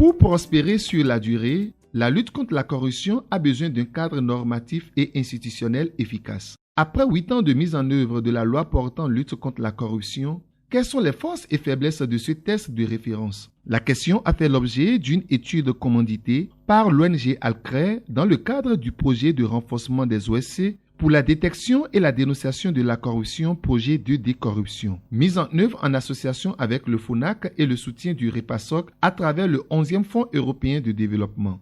Pour prospérer sur la durée, la lutte contre la corruption a besoin d'un cadre normatif et institutionnel efficace. Après 8 ans de mise en œuvre de la loi portant lutte contre la corruption, quelles sont les forces et faiblesses de ce test de référence? La question a fait l'objet d'une étude commanditée par l'ONG Alcrè dans le cadre du projet de renforcement des OSC pour la détection et la dénonciation de la corruption, projet de décorruption, mise en œuvre en association avec le FONAC et le soutien du REPASOC à travers le 11e Fonds européen de développement.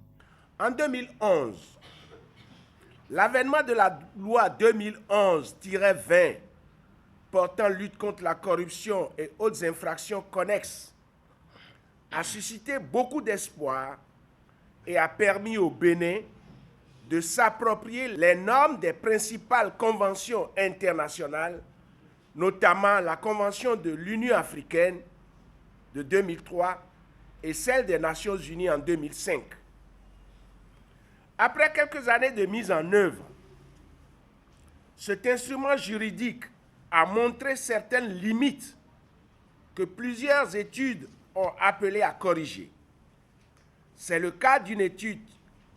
En 2011, l'avènement de la loi 2011-20 portant lutte contre la corruption et autres infractions connexes a suscité beaucoup d'espoir et a permis au Bénin de s'approprier les normes des principales conventions internationales, notamment la Convention de l'Union africaine de 2003 et celle des Nations unies en 2005. Après quelques années de mise en œuvre, cet instrument juridique a montré certaines limites que plusieurs études ont appelé à corriger. C'est le cas d'une étude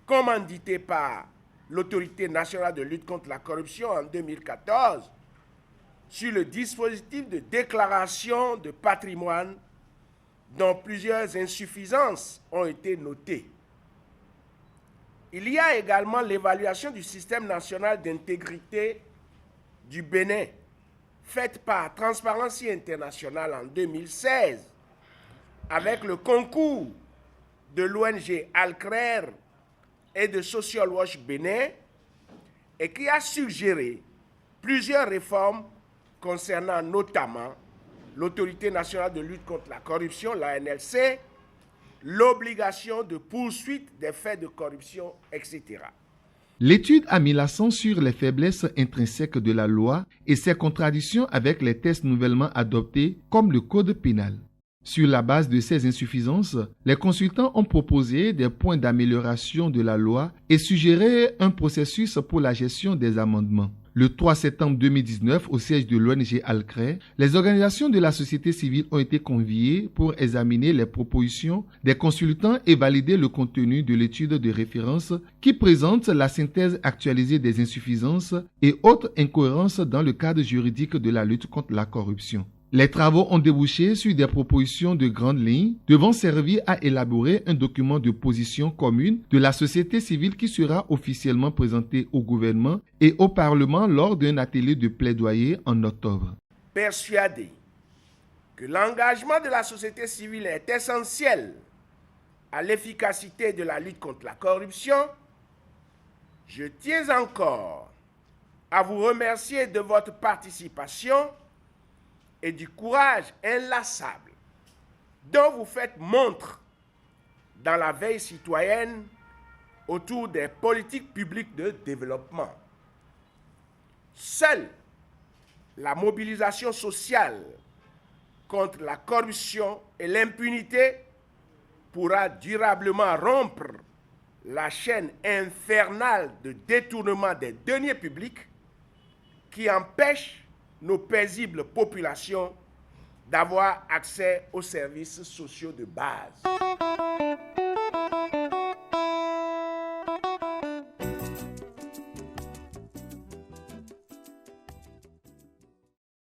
commanditée par l'Autorité nationale de lutte contre la corruption en 2014 sur le dispositif de déclaration de patrimoine dont plusieurs insuffisances ont été notées. Il y a également l'évaluation du système national d'intégrité du Bénin, faite par Transparency International en 2016, avec le concours de l'ONG Alcrè et de Social Watch Bénin, et qui a suggéré plusieurs réformes concernant notamment l'Autorité nationale de lutte contre la corruption, l'ANLC, l'obligation de poursuite des faits de corruption, etc. L'étude a mis l'accent sur les faiblesses intrinsèques de la loi et ses contradictions avec les textes nouvellement adoptés comme le Code pénal. Sur la base de ces insuffisances, les consultants ont proposé des points d'amélioration de la loi et suggéré un processus pour la gestion des amendements. Le 3 septembre 2019, au siège de l'ONG Alcrè, les organisations de la société civile ont été conviées pour examiner les propositions des consultants et valider le contenu de l'étude de référence qui présente la synthèse actualisée des insuffisances et autres incohérences dans le cadre juridique de la lutte contre la corruption. Les travaux ont débouché sur des propositions de grandes lignes devant servir à élaborer un document de position commune de la société civile qui sera officiellement présenté au gouvernement et au Parlement lors d'un atelier de plaidoyer en octobre. Persuadé que l'engagement de la société civile est essentiel à l'efficacité de la lutte contre la corruption, je tiens encore à vous remercier de votre participation et du courage inlassable dont vous faites montre dans la veille citoyenne autour des politiques publiques de développement. Seule la mobilisation sociale contre la corruption et l'impunité pourra durablement rompre la chaîne infernale de détournement des deniers publics qui empêche nos paisibles populations d'avoir accès aux services sociaux de base.